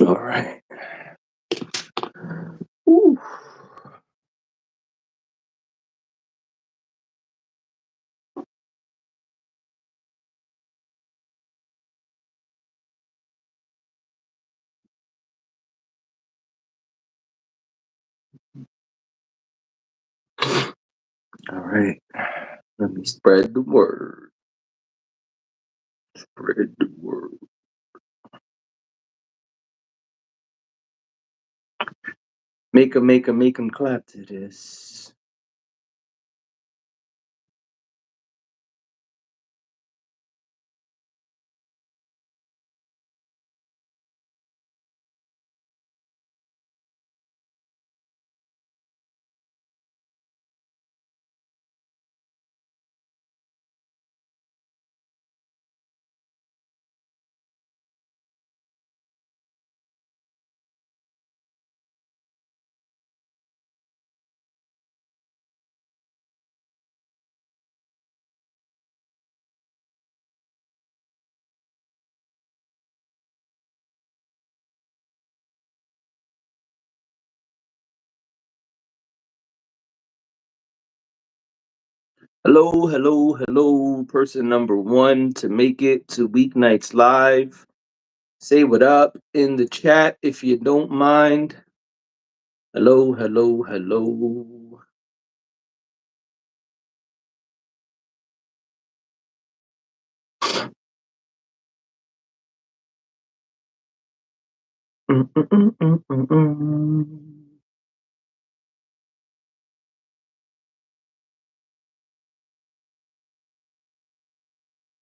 All right. Ooh. All right. Let me spread the word. Spread the word. Make 'em clap to this. Hello, hello, hello, person number one to make it to Weeknights Live. Say what up in the chat if you don't mind. Hello, hello, hello. Mm, mm, mm, mm, mm, mm.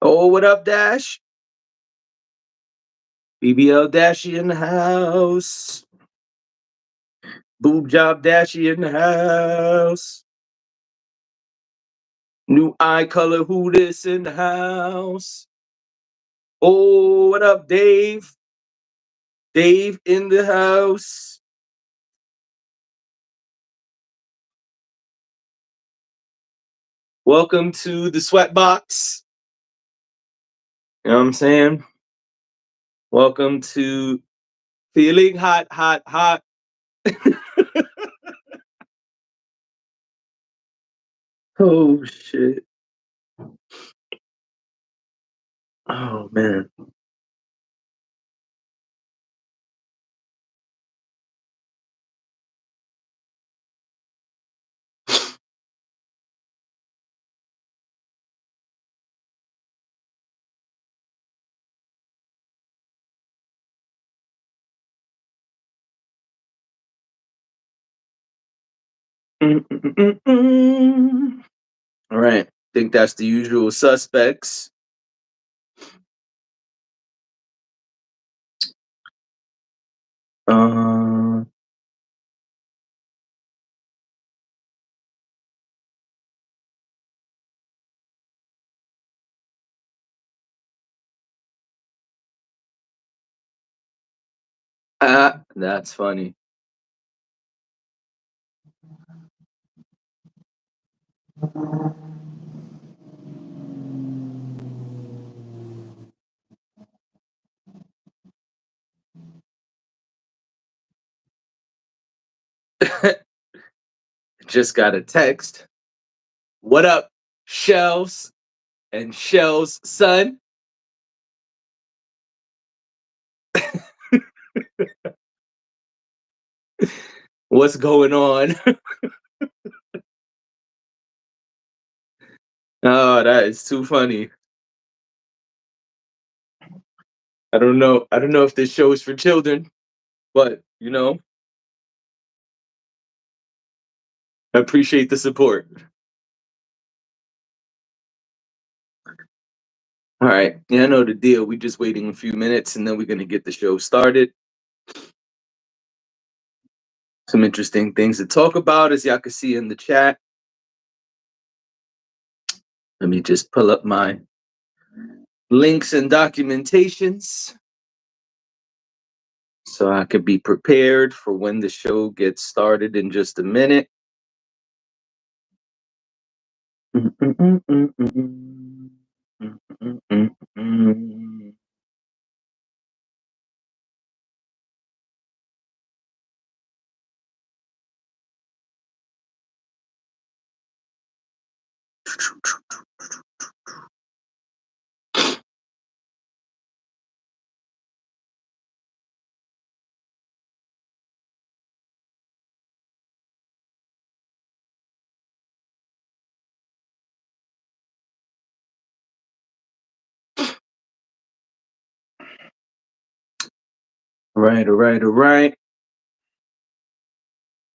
Oh, what up, Dash? BBL Dashy in the house. Boob Job Dashy in the house. New eye color who this in the house. Oh, what up, Dave? Dave in the house. Welcome to the Sweatbox. You know what I'm saying? Welcome to Feeling Hot, Hot, Hot. Oh, shit. Oh, man. Mm, mm, mm, mm, mm. All right. Think that's the usual suspects. Uh, that's funny. Just got a text. What up, Shells and Shells' son? What's going on? Oh, that is too funny. I don't know. I don't know if this show is for children, but I appreciate the support. All right. Yeah, I know the deal. We're just waiting a few minutes and then we're gonna get the show started. Some interesting things to talk about, as y'all can see in the chat. Let me just pull up my links and documentations so I could be prepared for when the show gets started in just a minute. All right.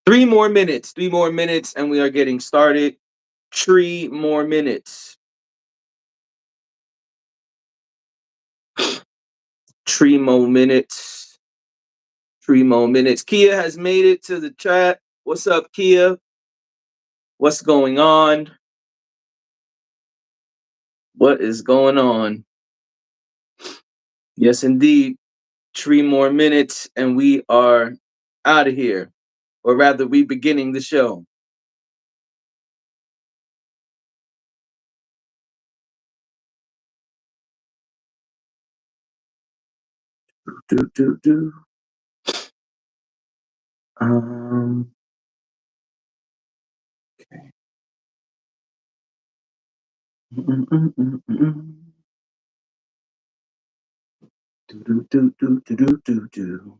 3 more minutes, and we are getting started. 3 more minutes. 3 more minutes. 3 more minutes. Kia has made it to the chat. What's up, Kia? What's going on? What is going on? Yes, indeed. 3 more minutes, and we are out of here. Or rather, we beginning the show. Do. Um. Okay. Do.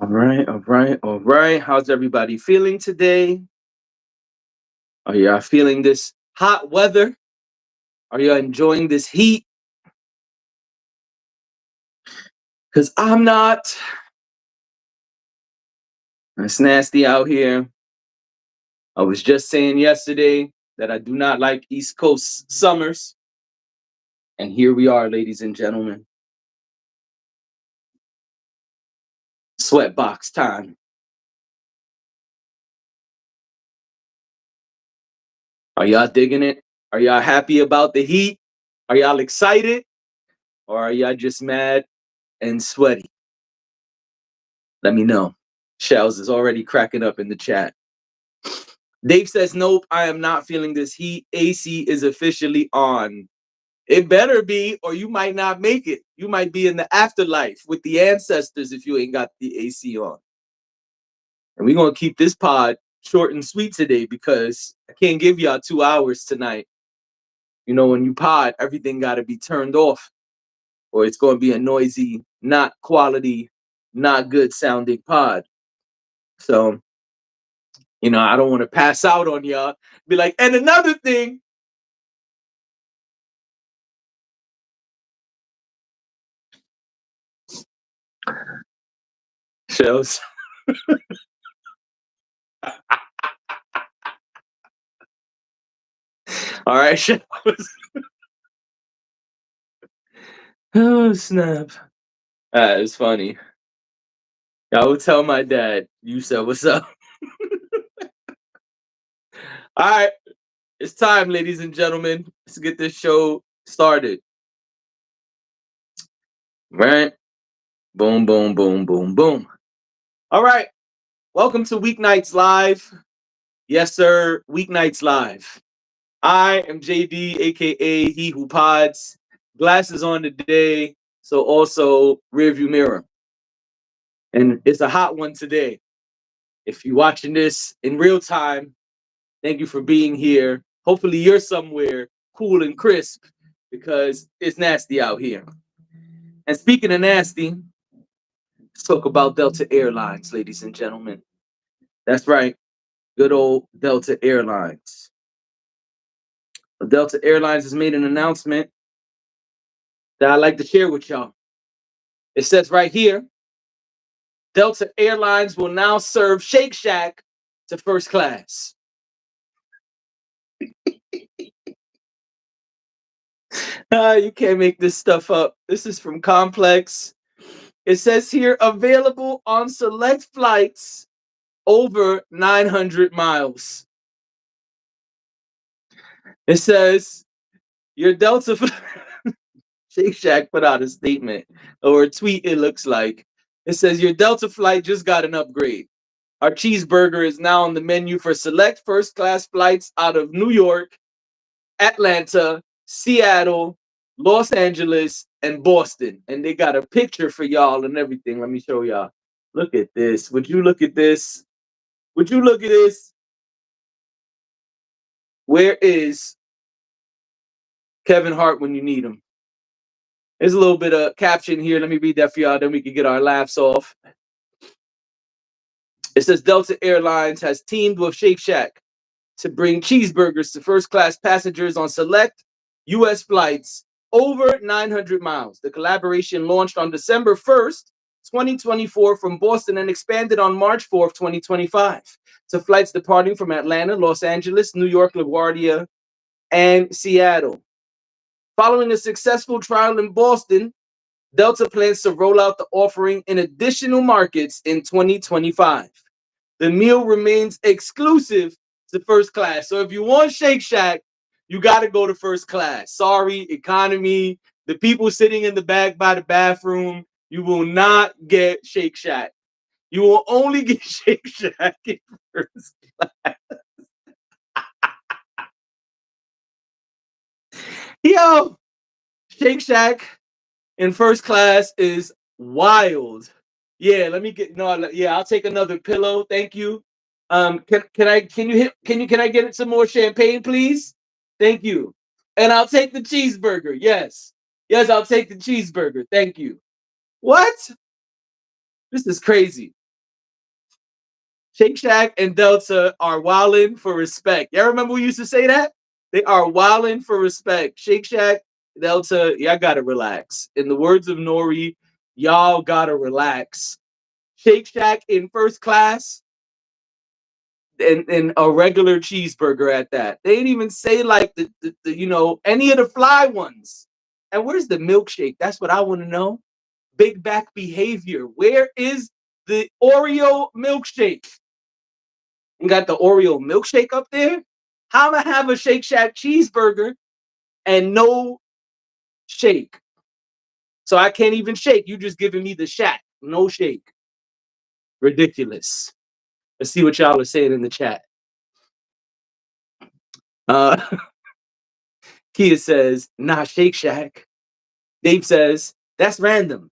All right. How's everybody feeling today? Are y'all feeling this hot weather? Are you enjoying this heat? Because I'm not. It's nasty out here. I was just saying yesterday that I do not like East Coast summers. And here we are, ladies and gentlemen. Sweatbox time. Are y'all digging it? Are y'all happy about the heat? Are y'all excited? Or are y'all just mad and sweaty? Let me know. Shells is already cracking up in the chat. Dave says, nope, I am not feeling this heat. AC is officially on. It better be, or you might not make it. You might be in the afterlife with the ancestors if you ain't got the AC on. And we're going to keep this pod short and sweet today because I can't give y'all 2 hours tonight. You know, when you pod, everything got to be turned off or it's going to be a noisy, not quality, not good sounding pod. So, you know, I don't want to pass out on y'all. Be like, and another thing. Shells. All right, Shells. Oh, snap. It's funny. I would tell my dad, you said, what's up? All right. It's time, ladies and gentlemen. Let's get this show started. Right? Boom, boom, boom, boom, boom. All right. Welcome to Weeknights Live. Yes, sir. Weeknights Live. I am JD, aka He Who Pods. Glasses on today, so also rearview mirror. And it's a hot one today. If you're watching this in real time, thank you for being here. Hopefully you're somewhere cool and crisp because it's nasty out here. And speaking of nasty, let's talk about Delta Airlines, ladies and gentlemen. That's right. Good old Delta Airlines. Delta Airlines has made an announcement that I'd like to share with y'all. It says right here, Delta Airlines will now serve Shake Shack to first class. You can't make this stuff up. This is from Complex. It says here, available on select flights over 900 miles. It says, your Delta Shake Shack put out a statement or a tweet, it looks like. It says, your Delta flight just got an upgrade. Our cheeseburger is now on the menu for select first class flights out of New York, Atlanta, Seattle, Los Angeles, and Boston. And they got a picture for y'all and everything. Let me show y'all. Look at this. Would you look at this? Would you look at this? Where is Kevin Hart when you need him? There's a little bit of caption here. Let me read that for y'all. Then we can get our laughs off. It says Delta Airlines has teamed with Shake Shack to bring cheeseburgers to first class passengers on select U.S. flights over 900 miles. The collaboration launched on December 1st, 2024 from Boston and expanded on March 4th, 2025 to flights departing from Atlanta, Los Angeles, New York, LaGuardia, and Seattle. Following a successful trial in Boston, Delta plans to roll out the offering in additional markets in 2025. The meal remains exclusive to first class. So if you want Shake Shack, you got to go to first class. Sorry, economy, the people sitting in the back by the bathroom, you will not get Shake Shack. You will only get Shake Shack in first class. Yo, Shake Shack in first class is wild. Yeah, let me get I'll take another pillow. Thank you. Can I get some more champagne, please? Thank you. And I'll take the cheeseburger. Yes. Yes, I'll take the cheeseburger. Thank you. What? This is crazy. Shake Shack and Delta are wildin' for respect. Y'all remember we used to say that? They are wildin' for respect. Shake Shack, Delta, y'all gotta relax. In the words of Nori, y'all gotta relax. Shake Shack in first class and a regular cheeseburger at that. They didn't even say like the any of the fly ones. And where's the milkshake? That's what I want to know. Big back behavior. Where is the Oreo milkshake? You got the Oreo milkshake up there? How am I have a Shake Shack cheeseburger and no shake? So I can't even shake. You just giving me the shack. No shake. Ridiculous. Let's see what y'all are saying in the chat. Uh Kia says, nah, Shake Shack. Dave says, that's random.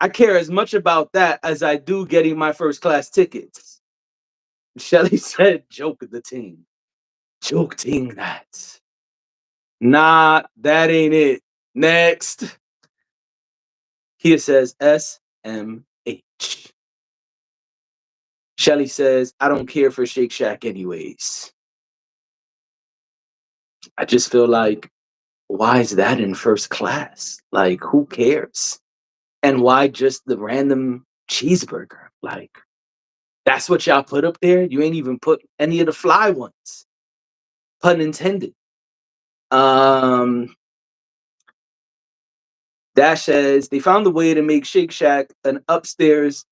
I care as much about that as I do getting my first class tickets. Shelly said, joke the team. Joke ting that. Nah, that ain't it. Next. Kia says, SMH. Shelly says, I don't care for Shake Shack anyways. I just feel like, why is that in first class? Like, who cares? And why just the random cheeseburger? Like, that's what y'all put up there? You ain't even put any of the fly ones. Pun intended. Dash says, they found a way to make Shake Shack an upstairs,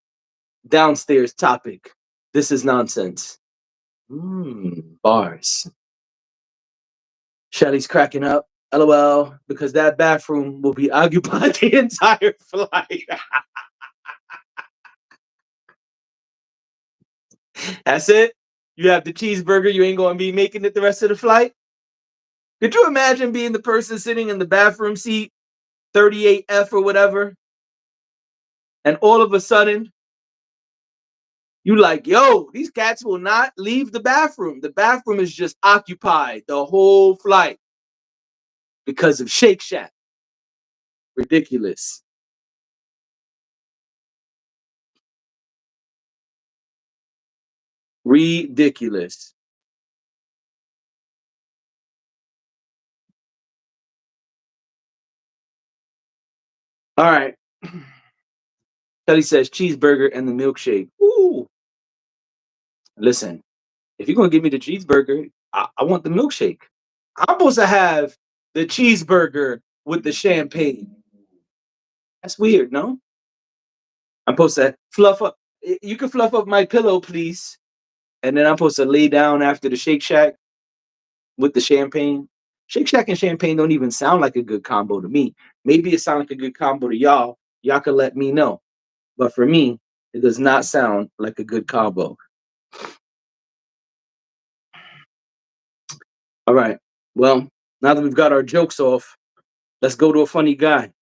downstairs topic. This is nonsense. Bars. Shelly's cracking up. LOL, because that bathroom will be occupied the entire flight. That's it? You have the cheeseburger, you ain't going to be making it the rest of the flight? Could you imagine being the person sitting in the bathroom seat, 38F or whatever, and all of a sudden, you like, yo, these cats will not leave the bathroom. The bathroom is just occupied the whole flight because of Shake Shack. Ridiculous. Ridiculous. All right. Kelly says cheeseburger and the milkshake. Ooh. Listen, if you're going to give me the cheeseburger, I want the milkshake. I'm supposed to have the cheeseburger with the champagne. That's weird, no? I'm supposed to fluff up. You can fluff up my pillow, please. And then I'm supposed to lay down after the Shake Shack with the champagne. Shake Shack and champagne don't even sound like a good combo to me. Maybe it sounds like a good combo to y'all. Y'all can let me know. But for me, it does not sound like a good combo. All right. Well, now that we've got our jokes off, let's go to a funny guy,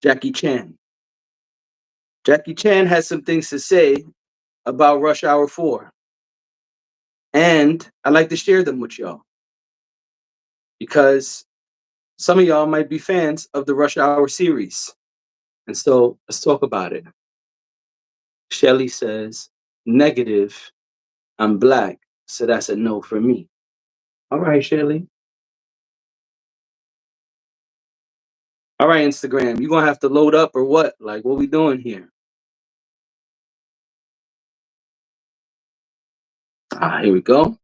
Jackie Chan. Jackie Chan has some things to say about Rush Hour 4. And I'd like to share them with y'all because some of y'all might be fans of the Rush Hour series. And so let's talk about it. Shelly says, negative, I'm black, so that's a no for me. All right, Shelly. All right, Instagram, you gonna have to load up or what? Like, what we doing here? Here we go.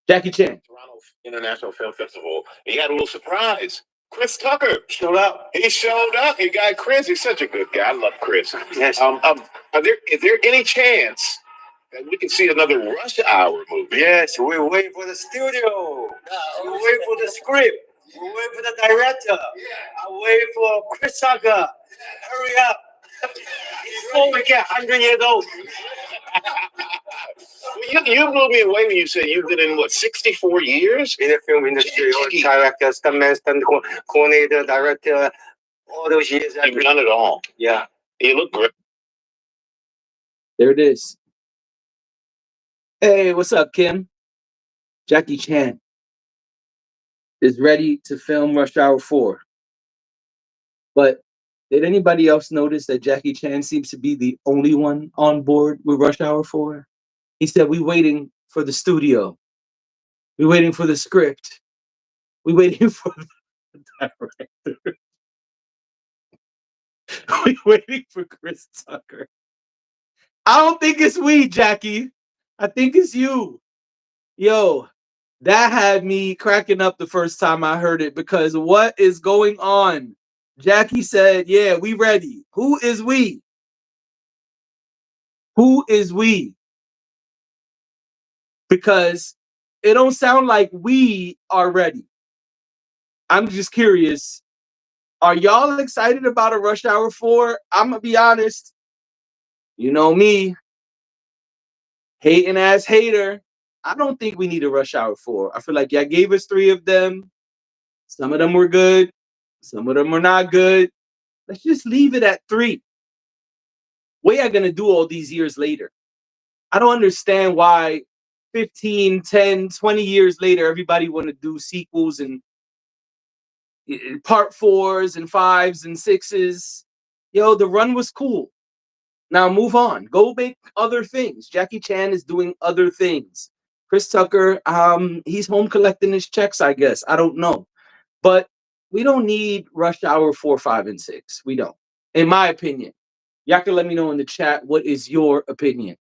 Jackie Chan. Toronto International Film Festival. He had a little surprise. Chris Tucker showed up. He showed up. He got Chris. He's such a good guy. I love Chris. Yes. Is there any chance that we can see another Rush Hour movie? Yes, we're waiting for the studio. We're waiting for the script. We're waiting for the director. I'm waiting for Chris Tucker. Hurry up. Before we get 100 years old. You blew me away when you said you've been in, what, 64 years? In the film industry, all director, stuntman, stunt coordinator, director, all those years. You've done it all. Yeah. You look great. There it is. Hey, what's up, Kim? Jackie Chan is ready to film Rush Hour 4. But did anybody else notice that Jackie Chan seems to be the only one on board with Rush Hour 4? He said, we waiting for the studio. We waiting for the script. We waiting for the director. We waiting for Chris Tucker. I don't think it's we, Jackie. I think it's you. Yo, that had me cracking up the first time I heard it because what is going on? Jackie said, yeah, we ready. Who is we? Who is we? Because it don't sound like we are ready. I'm just curious. Are y'all excited about a Rush Hour 4? I'm going to be honest. You know me. Hating ass hater. I don't think we need a Rush Hour 4. I feel like y'all gave us 3 of them. Some of them were good. Some of them were not good. Let's just leave it at 3. What are you going to do all these years later? I don't understand why 15, 10, 20 years later, everybody want to do sequels and part 4s and 5s and 6s. Yo, the run was cool. Now move on. Go make other things. Jackie Chan is doing other things. Chris Tucker, he's home collecting his checks, I guess. I don't know. But we don't need Rush Hour 4, 5, and 6. We don't. In my opinion. Y'all can let me know in the chat, what is your opinion?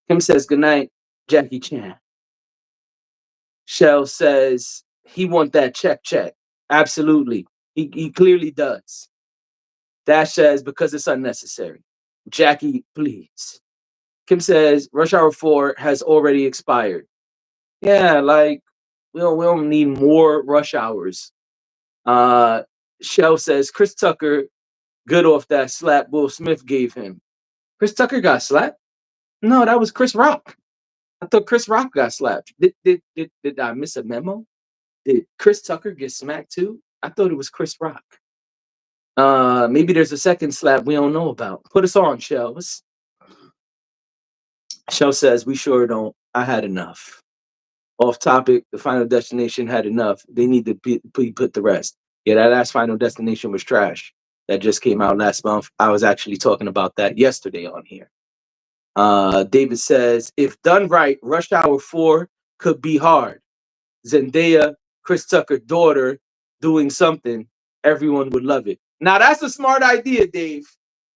Kim says, good night, Jackie Chan. Shell says, he want that check. Absolutely. He clearly does. Dash says, because it's unnecessary. Jackie, please. Kim says, Rush Hour 4 has already expired. Yeah, like, we don't need more Rush Hours. Shell says, Chris Tucker, good off that slap Will Smith gave him. Chris Tucker got slapped? No, that was Chris Rock. I thought Chris Rock got slapped. Did I miss a memo? Did Chris Tucker get smacked too? I thought it was Chris Rock. Maybe there's a second slap we don't know about. Put us on, Shells. Shell says, we sure don't. I had enough. Off topic, the Final Destination had enough. They need to put the rest. Yeah, that last Final Destination was trash. That just came out last month. I was actually talking about that yesterday on here. David says, if done right, Rush Hour 4 could be hard. Zendaya, Chris Tucker's daughter, doing something, everyone would love it. Now, that's a smart idea, Dave.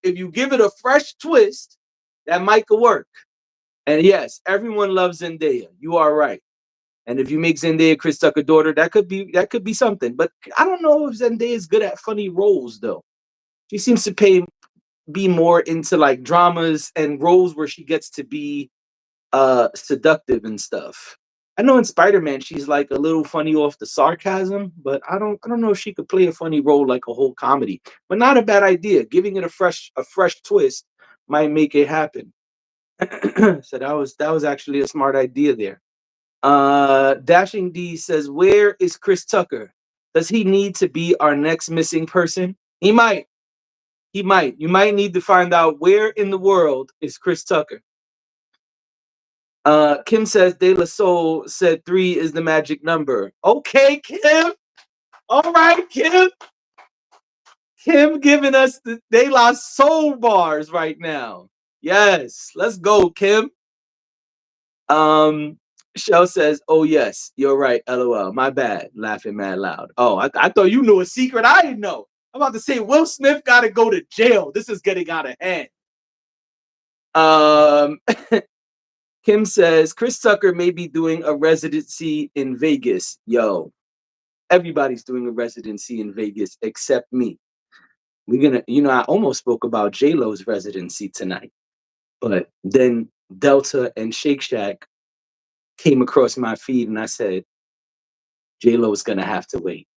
If you give it a fresh twist, that might work. And yes, everyone loves Zendaya. You are right. And if you make Zendaya Chris Tucker's daughter, that could be something. But I don't know if Zendaya is good at funny roles, though. She seems to be more into like dramas and roles where she gets to be seductive and stuff. I know in Spider-Man she's like a little funny off the sarcasm, but I don't know if she could play a funny role like a whole comedy. But not a bad idea. Giving it a fresh twist might make it happen. So that was actually a smart idea there. Dashing D says, "Where is Chris Tucker? Does he need to be our next missing person? He might. He might. You might need to find out where in the world is Chris Tucker." Kim says De La Soul said 3 is the magic number. Okay, Kim. All right, Kim. Kim giving us the De La Soul bars right now. Yes, let's go, Kim. Um, Shell says, "Oh yes, you're right. LOL. My bad." Laughing mad loud. Oh, I thought you knew a secret I didn't know. I'm about to say Will Smith got to go to jail. This is getting out of hand. Um, Kim says Chris Tucker may be doing a residency in Vegas. Yo, everybody's doing a residency in Vegas except me. We're gonna, I almost spoke about J Lo's residency tonight, but then Delta and Shake Shack came across my feed, and I said J Lo's gonna have to wait.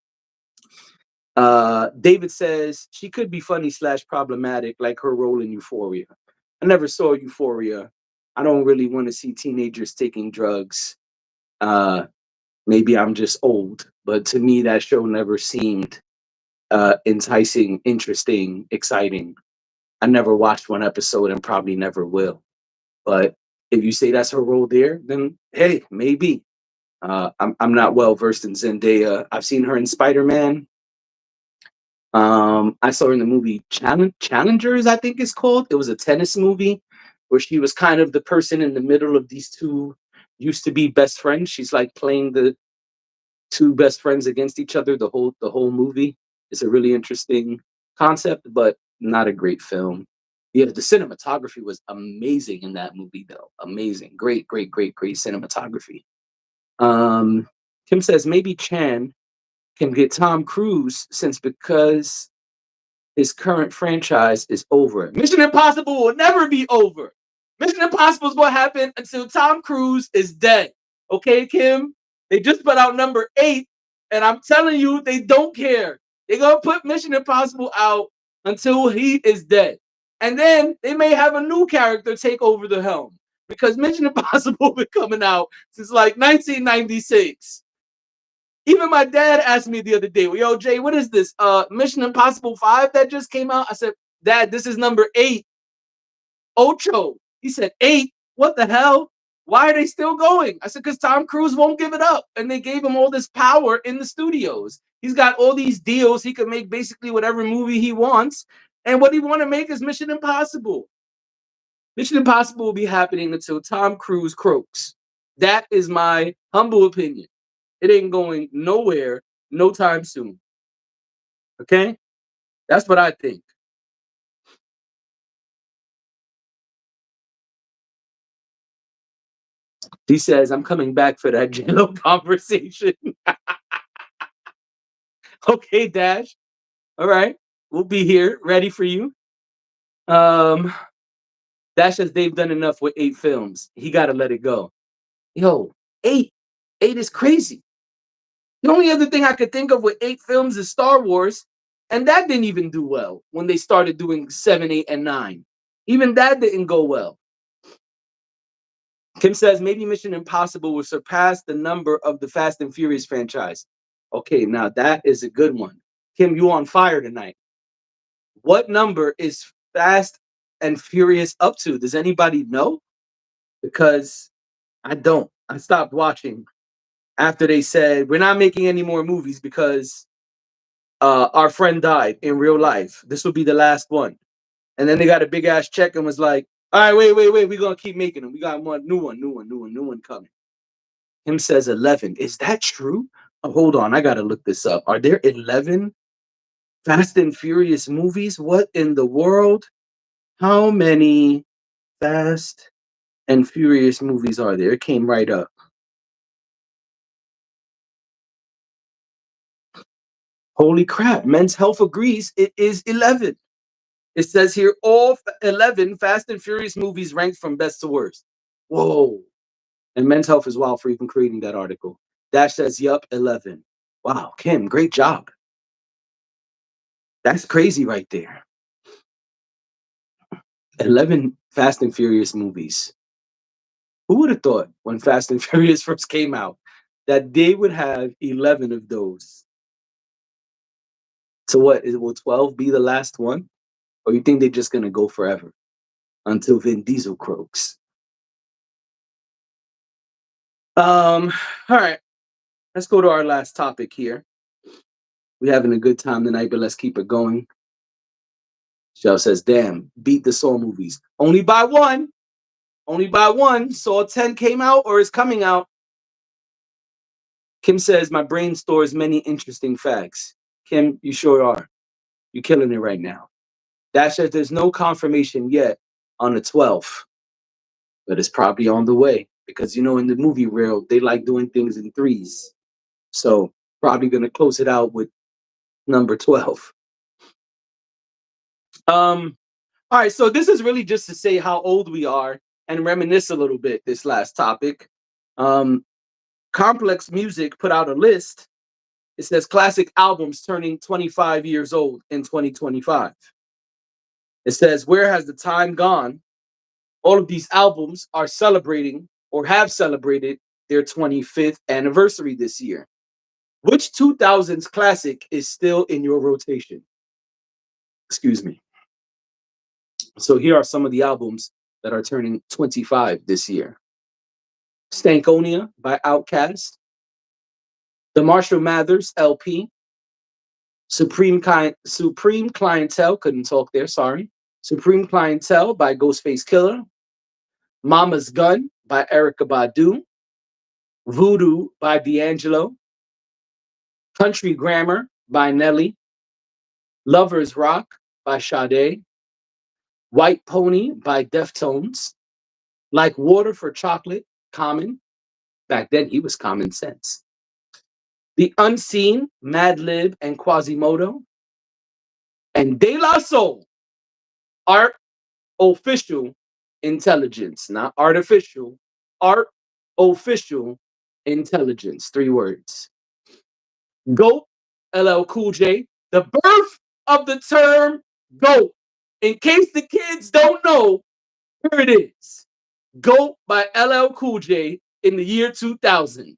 David says she could be funny / problematic, like her role in Euphoria. I never saw Euphoria. I don't really want to see teenagers taking drugs. Maybe I'm just old, but to me, that show never seemed enticing, interesting, exciting. I never watched one episode and probably never will. But if you say that's her role there, then hey, maybe. I'm not well versed in Zendaya. I've seen her in Spider-Man. I saw her in the movie Challengers, I think it's called. It was a tennis movie where she was kind of the person in the middle of these two used to be best friends. She's like playing the two best friends against each other the whole movie. It's a really interesting concept, but not a great film. Yeah, the cinematography was amazing in that movie, though. Amazing, great, great, great, great cinematography. Um, Kim says maybe Chan can get Tom Cruise since because his current franchise is over. Mission Impossible will never be over. Mission Impossible is going to happen until Tom Cruise is dead. Okay, Kim? They just put out number 8, and I'm telling you, they don't care. They're going to put Mission Impossible out until he is dead. And then they may have a new character take over the helm because Mission Impossible been coming out since like 1996. Even my dad asked me the other day, "Well, yo, Jay, what is this? Mission Impossible 5 that just came out?" I said, "Dad, this is number 8. Ocho." He said, "8? What the hell? Why are they still going?" I said, "Because Tom Cruise won't give it up. And they gave him all this power in the studios. He's got all these deals. He can make basically whatever movie he wants. And what he want to make is Mission Impossible. Mission Impossible will be happening until Tom Cruise croaks. That is my humble opinion. It ain't going nowhere no time soon. Okay? That's what I think." He says, "I'm coming back for that J-Lo conversation." Okay, Dash. All right. We'll be here ready for you. Um, Dash says they've done enough with 8 films. He got to let it go. Yo, 8. 8 is crazy. The only other thing I could think of with 8 films is Star Wars, and that didn't even do well when they started doing 7, 8, and 9. Even that didn't go well. Kim says maybe Mission Impossible will surpass the number of the Fast and Furious franchise. Okay, now that is a good one. Kim, you on fire tonight. What number is Fast and Furious up to? Does anybody know? Because I don't. I stopped watching after they said we're not making any more movies because our friend died in real life. This will be the last one. And then they got a big ass check and was like, "All right, wait. We're gonna keep making them. We got one new one coming." Him says 11. Is that true? Oh, hold on, I gotta look this up. Are there 11 Fast and Furious movies? What in the world? How many Fast and Furious movies are there? It came right up. Holy crap! Men's Health agrees it is 11. It says here all 11 Fast and Furious movies ranked from best to worst. Whoa. And Men's Health is wild for even creating that article. Dash says, yup, 11. Wow, Kim, great job. That's crazy right there. 11 Fast and Furious movies. Who would have thought when Fast and Furious first came out that they would have 11 of those? So what, will 12 be the last one? Or you think they're just going to go forever until Vin Diesel croaks? All right. Let's go to our last topic here. We're having a good time tonight, but let's keep it going. Shell says, damn, beat the Saw movies. Only by one. Only by one. Saw 10 came out or is coming out. Kim says, my brain stores many interesting facts. Kim, you sure are. You're killing it right now. Dash says there's no confirmation yet on the 12th, but it's probably on the way. Because, you know, in the movie reel, they like doing things in threes. So probably going to close it out with number 12. All right, so this is really just to say how old we are and reminisce a little bit, this last topic. Complex Music put out a list. It says classic albums turning 25 years old in 2025. It says, where has the time gone? All of these albums are celebrating or have celebrated their 25th anniversary this year. Which 2000s classic is still in your rotation? Excuse me. So here are some of the albums that are turning 25 this year. Stankonia by Outkast. The Marshall Mathers LP. Supreme Clientele, couldn't talk there, sorry. Supreme Clientele by Ghostface Killah. Mama's Gun by Erykah Badu. Voodoo by D'Angelo. Country Grammar by Nelly. Lovers Rock by Sade. White Pony by Deftones. Like Water for Chocolate, Common. Back then, he was Common Sense. The Unseen, Madlib and Quasimodo. And De La Soul, Art Official Intelligence. Not artificial, Art Official Intelligence. 3 words. GOAT, LL Cool J. The birth of the term GOAT. In case the kids don't know, here it is. GOAT by LL Cool J in the year 2000.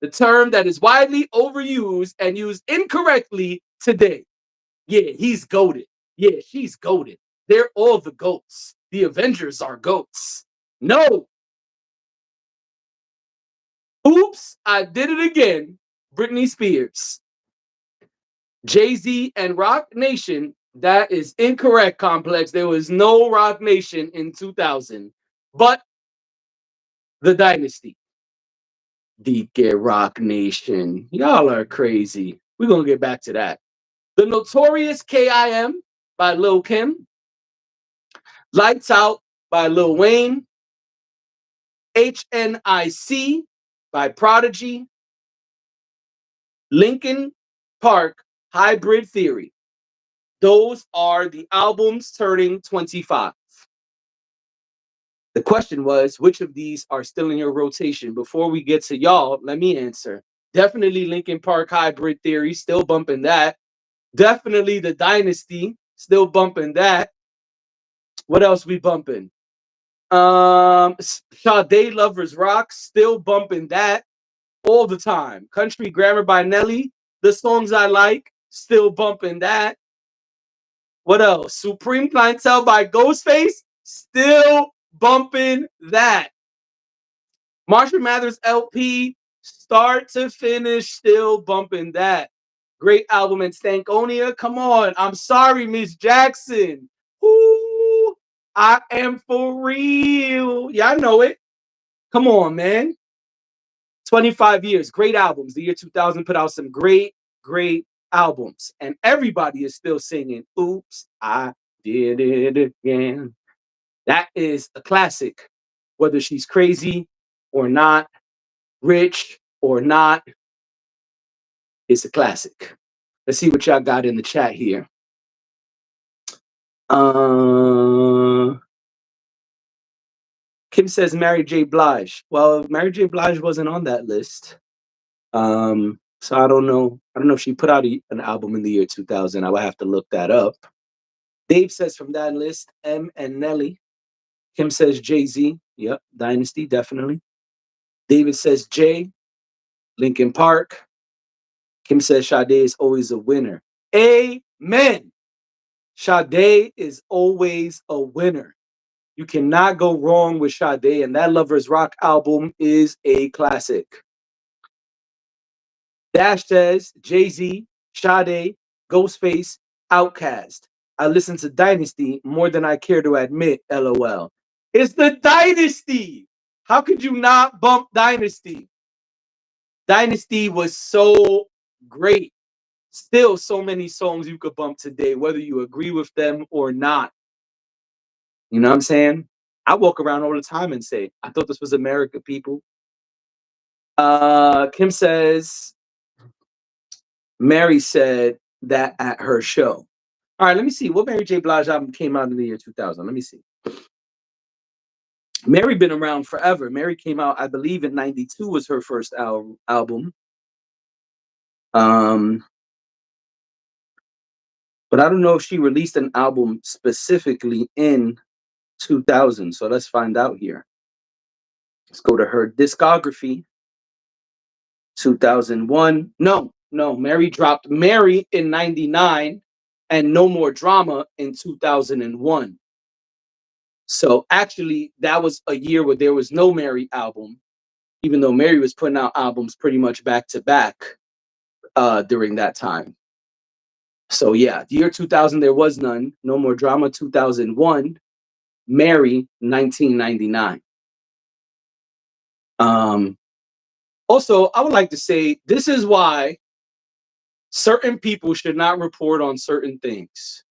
The term that is widely overused and used incorrectly today. Yeah, he's goated. Yeah, she's goated. They're all the goats. The Avengers are goats. No. Oops, I did it again. Britney Spears. Jay-Z and Rock Nation. That is incorrect, Complex. There was no Rock Nation in 2000. But the Dynasty. DK Rock Nation. Y'all are crazy. We're going to get back to that. The Notorious K.I.M. by Lil Kim. Lights Out by Lil Wayne. HNIC by Prodigy. Linkin Park Hybrid Theory. Those are the albums turning 25. The question was, which of these are still in your rotation? Before we get to y'all, let me answer. Definitely Linkin Park Hybrid Theory, still bumping that. Definitely The Dynasty, still bumping that. What else we bumping? Sade Lovers Rock, still bumping that all the time. Country Grammar by Nelly, The Songs I Like, still bumping that. What else? Supreme Clientele by Ghostface, still bumping that. Marshall Mathers LP, start to finish, still bumping that. Great album. And Stankonia, come on. I'm sorry, Miss Jackson. Ooh, I am for real. Yeah, I know it. Come on, man. 25 years, great albums. The year 2000 put out some great albums. And everybody is still singing, Oops, I Did It Again. That is a classic. Whether she's crazy or not, rich or not, it's a classic. Let's see what y'all got in the chat here. Kim says Mary J. Blige. Well, Mary J. Blige wasn't on that list. So I don't know. I don't know if she put out an album in the year 2000. I would have to look that up. Dave says from that list, M and Nelly. Kim says Jay-Z. Yep, Dynasty, definitely. David says Jay, Linkin Park. Kim says Sade is always a winner. Amen. Sade is always a winner. You cannot go wrong with Sade, and that Lovers Rock album is a classic. Dash says Jay-Z, Sade, Ghostface, Outkast. I listen to Dynasty more than I care to admit, LOL. It's the Dynasty. How could you not bump Dynasty? Dynasty was so great. Still so many songs you could bump today, whether you agree with them or not. You know what I'm saying? I walk around all the time and say, I thought this was America, people. Kim says, Mary said that at her show. All right, let me see. What Mary J. Blige album came out in the year 2000? Let me see. Mary been around forever. Mary came out, I believe, in 92 was her first album. But I don't know if she released an album specifically in 2000. So let's find out here. Let's go to her discography. 2001. No. Mary dropped Mary in 99 and No More Drama in 2001. So actually, that was a year where there was no Mary album, even though Mary was putting out albums pretty much back to back during that time. So yeah, the year 2000, there was none. No More Drama, 2001. Mary, 1999. Also, I would like to say this is why certain people should not report on certain things.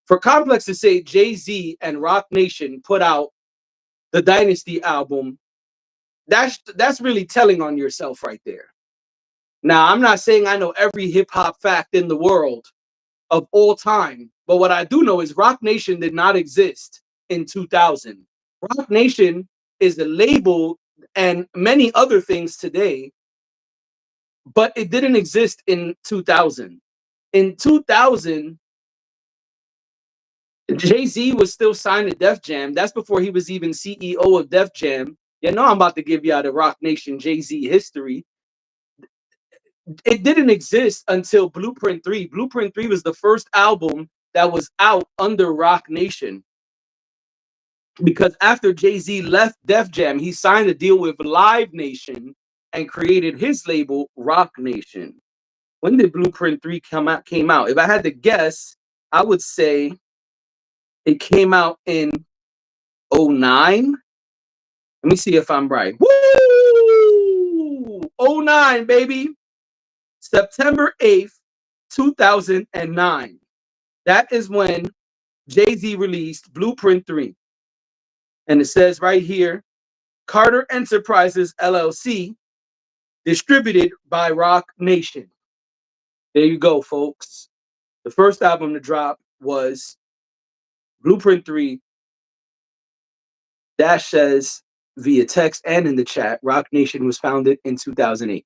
For Complex to say Jay-Z and Roc Nation put out the Dynasty album, that's really telling on yourself right there. Now, I'm not saying I know every hip-hop fact in the world of all time, but what I do know is Roc Nation did not exist in 2000. Roc Nation is a label and many other things today, but it didn't exist in 2000. In 2000, Jay-Z was still signed to Def Jam. That's before he was even CEO of Def Jam. You know, I'm about to give y'all the Roc Nation Jay-Z history. It didn't exist until Blueprint 3. Blueprint 3 was the first album that was out under Roc Nation. Because after Jay-Z left Def Jam, he signed a deal with Live Nation and created his label, Roc Nation. When did Blueprint 3 came out? If I had to guess, I would say it came out in 09. Let me see if I'm right. Woo! 09, baby. September 8th, 2009. That is when Jay-Z released Blueprint 3. And it says right here, Carter Enterprises, LLC, distributed by Roc Nation. There you go, folks. The first album to drop was Blueprint 3. Dash says via text and in the chat, Roc Nation was founded in 2008.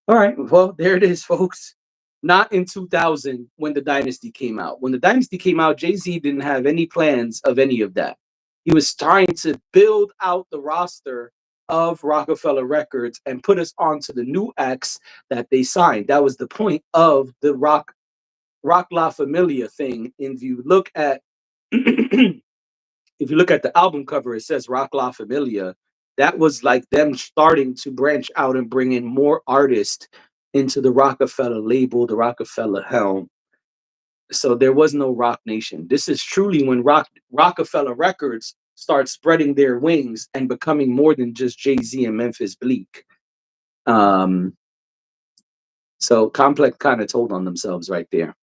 All right, well, there it is, folks. Not in 2000 when the Dynasty came out. When the Dynasty came out, Jay-Z didn't have any plans of any of that. He was trying to build out the roster of Rockefeller Records and put us onto the new acts that they signed. That was the point of the Rock La Familia thing. If you look at if you look at the album cover, it says Rock La Familia. That was like them starting to branch out and bring in more artists into the Rockefeller label, the Rockefeller helm. So there was no Roc Nation. This is truly when Rockefeller Records start spreading their wings and becoming more than just Jay-Z and Memphis Bleek. So Complex kind of told on themselves right there.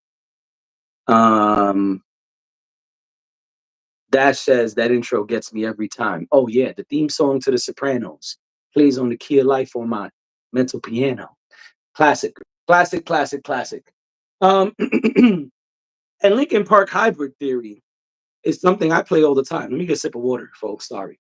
Dash says that intro gets me every time. Oh yeah, the theme song to The Sopranos plays on the key of life on my mental piano. Classic. And Linkin Park Hybrid Theory It's something I play all the time. Let me get a sip of water, folks. Sorry.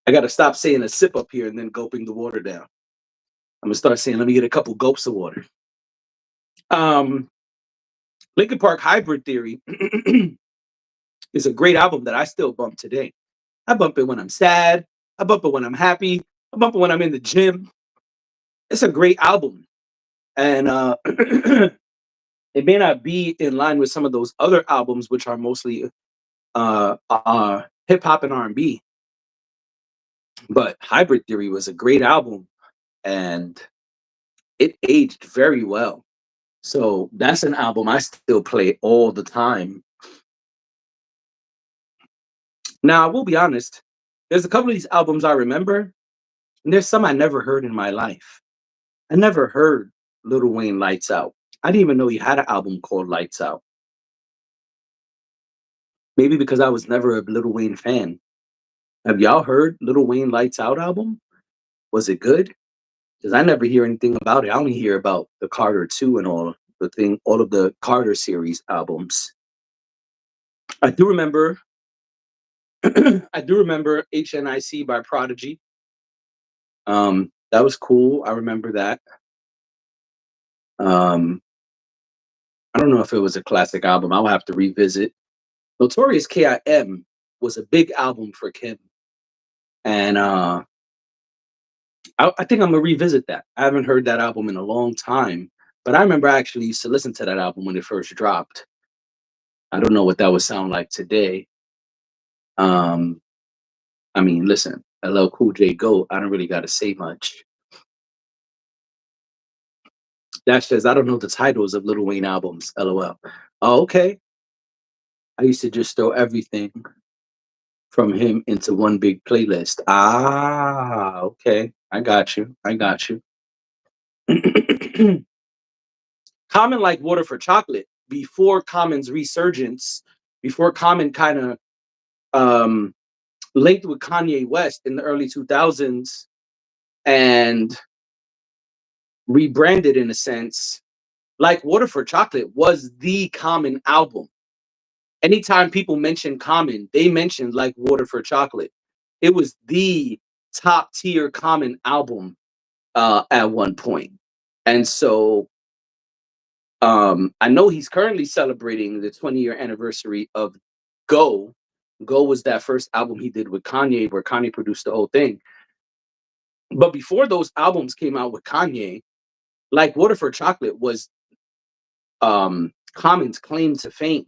I got to stop saying a sip up here and then gulping the water down. I'm gonna start saying, let me get a couple gulps of water. Um, Linkin Park Hybrid Theory is a great album that I still bump today. I bump it when I'm sad. I bump it when I'm happy. I bump it when I'm in the gym. It's a great album. And it may not be in line with some of those other albums, which are mostly hip hop and R&B. But Hybrid Theory was a great album, and it aged very well. So that's an album I still play all the time. Now, I will be honest, there's a couple of these albums I remember, and there's some I never heard in my life. I never heard Lil Wayne Lights Out. I didn't even know he had an album called Lights Out. Maybe because I was never a Lil Wayne fan. Have y'all heard Lil Wayne Lights Out album? Was it good? Because I never hear anything about it. I only hear about the Carter 2 and all of the Carter series albums. I do remember HNIC by Prodigy. That was cool. I remember that. I don't know if it was a classic album. I'll have to revisit. Notorious K.I.M. was a big album for Kim. And I think I'm gonna revisit that. I haven't heard that album in a long time, but I remember I actually used to listen to that album when it first dropped. I don't know what that would sound like today. I mean, listen, LL Cool J GOAT, I don't really gotta say much. That says I don't know the titles of Lil Wayne albums, LOL. Oh, okay. I used to just throw everything from him into one big playlist. Ah, okay. I got you. I got you. Common like Water for Chocolate, before Common's resurgence, before Common kind of linked with Kanye West in the early 2000s and rebranded in a sense, like Water for Chocolate was the Common album. Anytime people mention Common, they mentioned like Water for Chocolate. It was the top tier Common album at one point. And so I know he's currently celebrating the 20-year anniversary of Go. Go was that first album he did with Kanye, where Kanye produced the whole thing. But before those albums came out with Kanye, like Water for Chocolate was Common's claim to fame.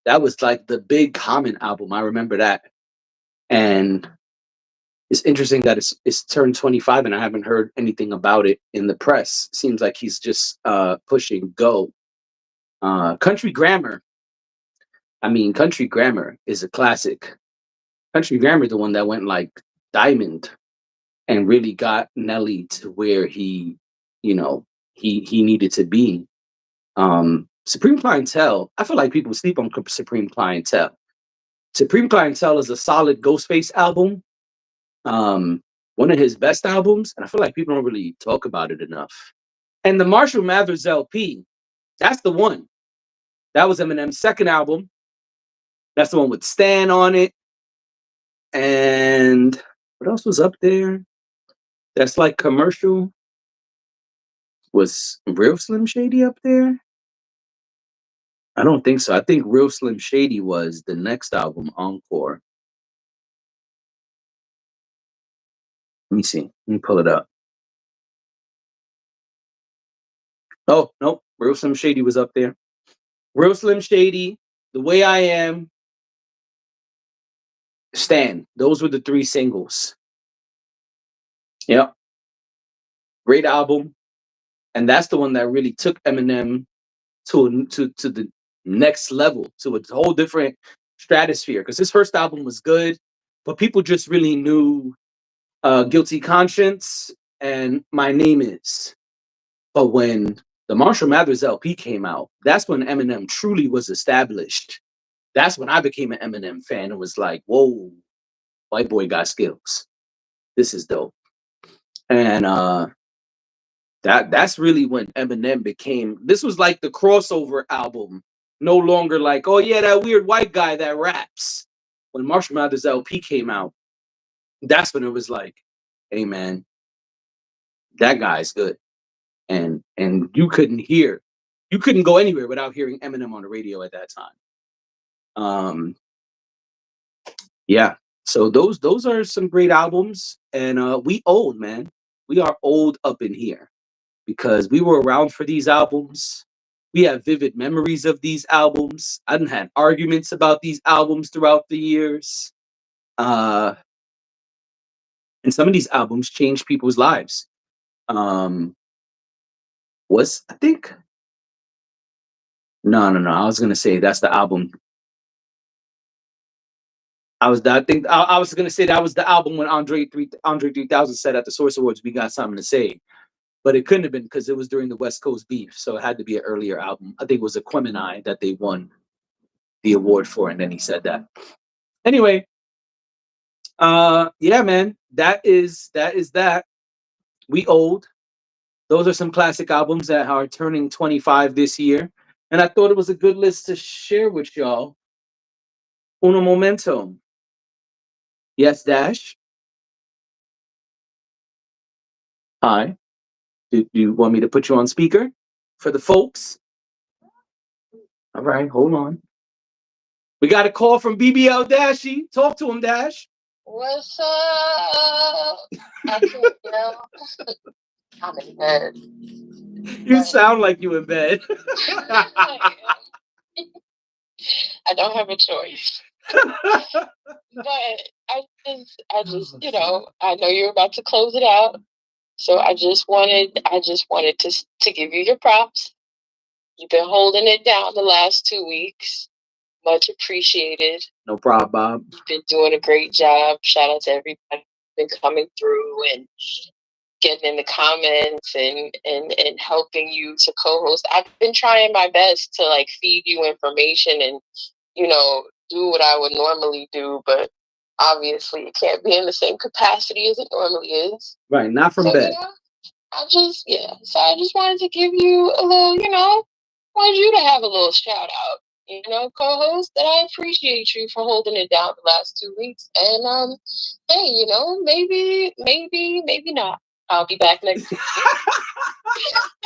That was like the big Common album. I remember that. And it's interesting that it's turned 25 and I haven't heard anything about it in the press. Seems like he's just pushing Go. Country Grammar. I mean, Country Grammar is a classic. Country Grammar, the one that went like diamond and really got Nelly to where he needed to be. Supreme Clientele, I feel like people sleep on Supreme Clientele. Supreme Clientele is a solid Ghostface album. One of his best albums, and I feel like people don't really talk about it enough. And the Marshall Mathers LP, that's the one. That was Eminem's second album. That's the one with Stan on it. And what else was up there? That's like commercial. Was Real Slim Shady up there? I don't think so. I think Real Slim Shady was the next album, Encore. Let me see. Let me pull it up. Oh, nope. Real Slim Shady was up there. Real Slim Shady, The Way I Am, Stan. Those were the three singles. Yep. Great album. And that's the one that really took Eminem to the next level, to a whole different stratosphere. Because his first album was good, but people just really knew Guilty Conscience and My Name Is. But when the Marshall Mathers LP came out, that's when Eminem truly was established. That's when I became an Eminem fan and was like, whoa, white boy got skills. This is dope. And that's really when Eminem became, this was like the crossover album. No longer like, oh yeah, that weird white guy that raps. When Marshall Mathers LP came out, that's when it was like, hey man, that guy's good. And you couldn't go anywhere without hearing Eminem on the radio at that time. Yeah. So those are some great albums, and we old, man. We are old up in here because we were around for these albums. We have vivid memories of these albums. I done had arguments about these albums throughout the years. And some of these albums changed people's lives. I think no. I was gonna say that's the album. I was gonna say that was the album when Andre 3000 said at the Source Awards, "We got something to say," but it couldn't have been because it was during the West Coast beef, so it had to be an earlier album. I think it was Aquemini that they won the award for, and then he said that. Anyway, yeah, man, that is that. We old. Those are some classic albums that are turning 25 this year, and I thought it was a good list to share with y'all. Uno momento. Yes, Dash. Hi. Do you want me to put you on speaker for the folks? All right, hold on. We got a call from BBL Dashy. Talk to him, Dash. What's up? I can't yell. I'm in bed. You sound like you in bed. I don't have a choice. But I just, I know you're about to close it out. So I just wanted to give you your props. You've been holding it down the last 2 weeks. Much appreciated. No problem, Bob. You've been doing a great job. Shout out to everybody who's been coming through and getting in the comments and helping you to co-host. I've been trying my best to like feed you information and, do what I would normally do, but obviously it can't be in the same capacity as it normally is. Right, not from bed. So I just wanted to give you a little, wanted you to have a little shout out, co-host, that I appreciate you for holding it down the last 2 weeks. And hey, maybe not. I'll be back next week.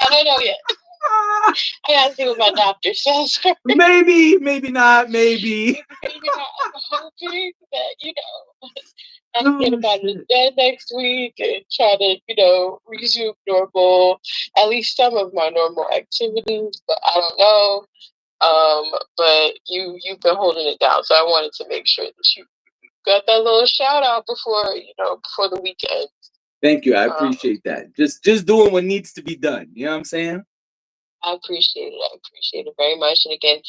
I don't know yet. I gotta see what my doctor says. Maybe not. Maybe not. I'm hoping that, I'll get about it dead next week and try to, resume normal, at least some of my normal activities, but I don't know. But you've been holding it down, so I wanted to make sure that you got that little shout out before the weekend. Thank you. I appreciate that. Just doing what needs to be done. You know what I'm saying? I appreciate it. I appreciate it very much. And again,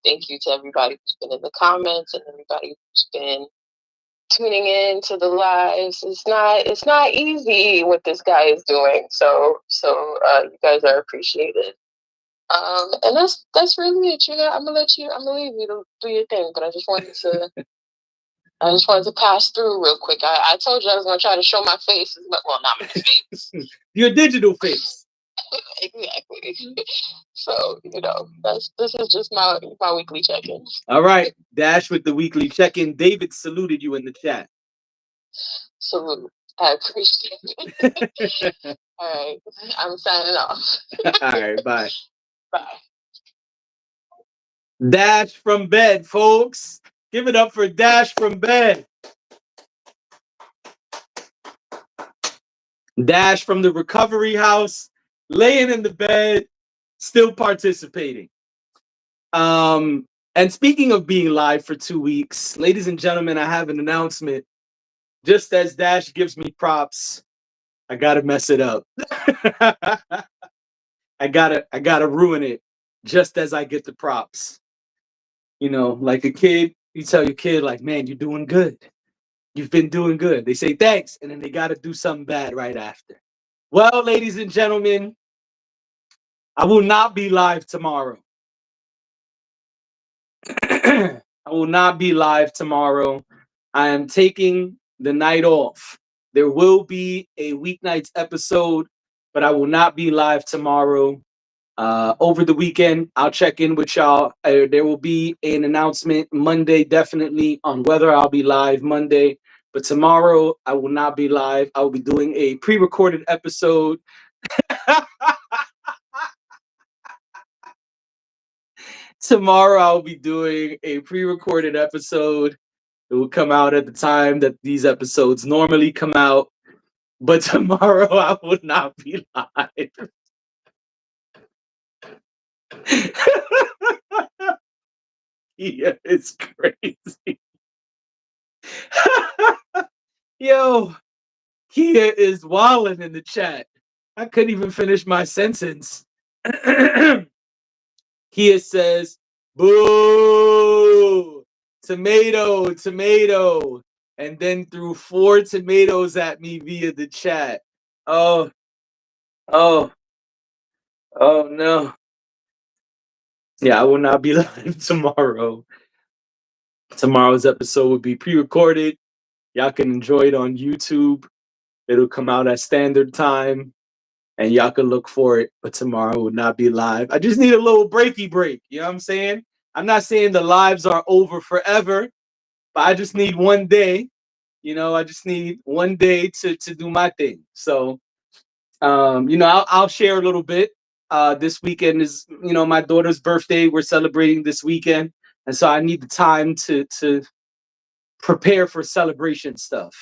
thank you to everybody who's been in the comments and everybody who's been tuning in to the lives. It's not easy what this guy is doing. So you guys are appreciated. And that's really it. I'm gonna leave you to do your thing. But I just wanted to pass through real quick. I told you I was gonna try to show my face. Well, not my face. Your digital face. Exactly. So, this is just my weekly check-in. All right. Dash with the weekly check-in. David saluted you in the chat. Salute. I appreciate it. All right. I'm signing off. All right. Bye. Bye. Dash from bed, folks. Give it up for Dash from bed. Dash from the recovery house, laying in the bed, still participating. And speaking of being live for 2 weeks, ladies and gentlemen, I have an announcement. Just as Dash gives me props, I gotta mess it up. I gotta ruin it just as I get the props. Like a kid, you tell your kid, like, man, you're doing good. You've been doing good. They say thanks, and then they got to do something bad right after. Well, ladies and gentlemen, I will not be live tomorrow. I will not be live tomorrow. I am taking the night off. There will be a weeknights episode, but I will not be live tomorrow. Over the weekend, I'll check in with y'all. There will be an announcement Monday, definitely, on whether I'll be live Monday. But tomorrow, I will not be live. I will be doing a pre-recorded episode. Tomorrow, I'll be doing a pre-recorded episode. It will come out at the time that these episodes normally come out. But tomorrow, I will not be live. Yeah, it's crazy. Yo, Kia is wilding in the chat. I couldn't even finish my sentence. Kia says, boo, tomato, tomato, and then threw 4 tomatoes at me via the chat. Oh, oh, oh no. Yeah, I will not be live tomorrow. Tomorrow's episode will be pre-recorded. Y'all can enjoy it on YouTube. It'll come out at standard time, and y'all can look for it. But tomorrow will not be live. I just need a little breaky break. You know what I'm saying? I'm not saying the lives are over forever, but I just need one day. You know, I just need one day to do my thing. So, you know, I'll share a little bit. This weekend is, you know, my daughter's birthday. We're celebrating this weekend, and so I need the time to prepare for celebration stuff.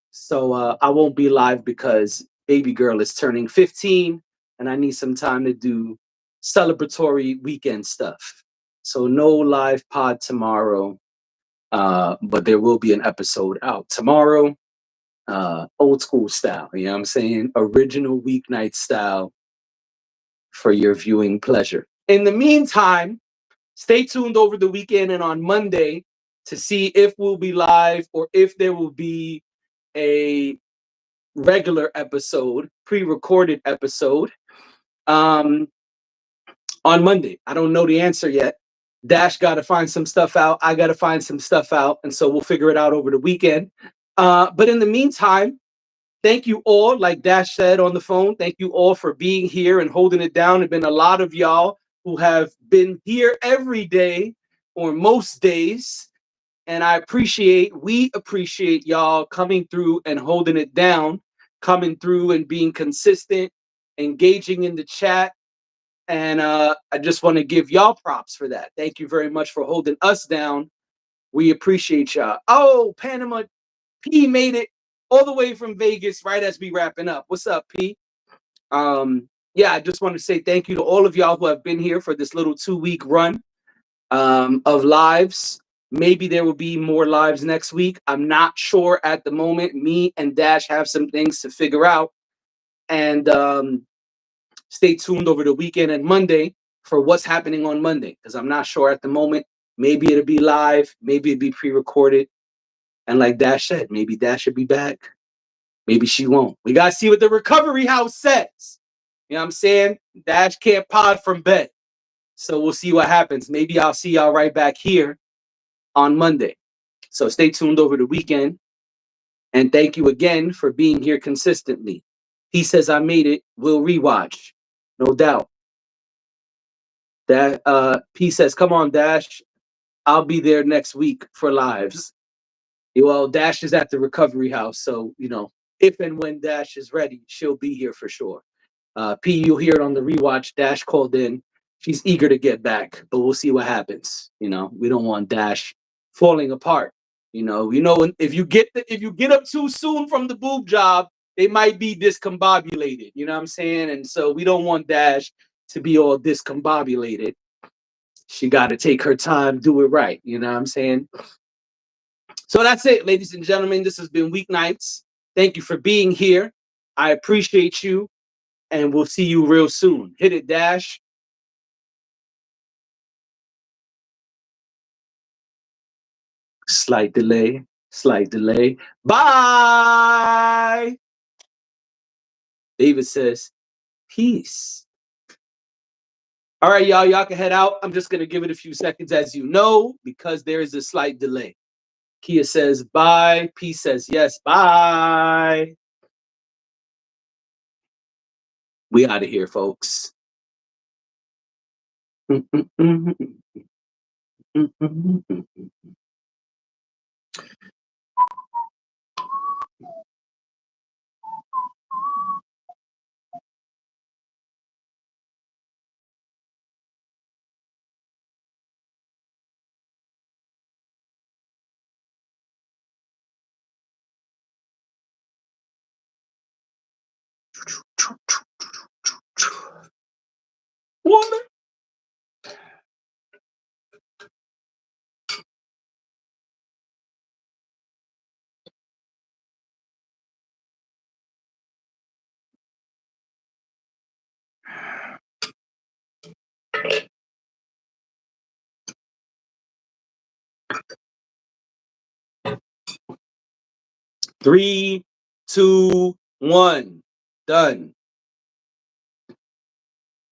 So I won't be live because baby girl is turning 15 and I need some time to do celebratory weekend stuff. So no live pod tomorrow, but there will be an episode out tomorrow, old school style, you know what I'm saying? Original weeknight style for your viewing pleasure. In the meantime, stay tuned over the weekend and on Monday to see if we'll be live or if there will be a regular episode, pre-recorded episode, on Monday. I don't know the answer yet. Dash got to find some stuff out. I got to find some stuff out. And so we'll figure it out over the weekend. But in the meantime, thank you all, like Dash said on the phone, thank you all for being here and holding it down. There've been a lot of y'all who have been here every day or most days. And we appreciate y'all coming through and holding it down, coming through and being consistent, engaging in the chat. And I just want to give y'all props for that. Thank you very much for holding us down. We appreciate y'all. Oh, Panama P made it all the way from Vegas right as we wrapping up. What's up, P? Yeah, I just want to say thank you to all of y'all who have been here for this little 2-week run of lives. Maybe there will be more lives next week. I'm not sure at the moment. Me and Dash have some things to figure out. And stay tuned over the weekend and Monday for what's happening on Monday, because I'm not sure at the moment. Maybe it'll be live. Maybe it'll be pre-recorded. And like Dash said, maybe Dash should be back. Maybe she won't. We got to see what the recovery house says. You know what I'm saying? Dash can't pod from bed. So we'll see what happens. Maybe I'll see y'all right back here on Monday. So stay tuned over the weekend. And thank you again for being here consistently. He says I made it. We'll rewatch. No doubt. That P says, come on, Dash. I'll be there next week for lives. Well, Dash is at the recovery house. So, you know, if and when Dash is ready, she'll be here for sure. P, you'll hear it on the rewatch. Dash called in. She's eager to get back, but we'll see what happens. You know, we don't want Dash falling apart. You know, if you get up too soon from the boob job, they might be discombobulated. You know what I'm saying? And so we don't want Dash to be all discombobulated. She got to take her time, do it right. You know what I'm saying? So that's it, ladies and gentlemen. This has been Weeknights. Thank you for being here. I appreciate you. And we'll see you real soon. Hit it, Dash. Slight delay. Bye. David says, peace. All right, y'all. Y'all can head out. I'm just going to give it a few seconds, as you know, because there is a slight delay. Kia says bye. P says yes. Bye. We out of here, folks. Woman. Three, two, one. Done.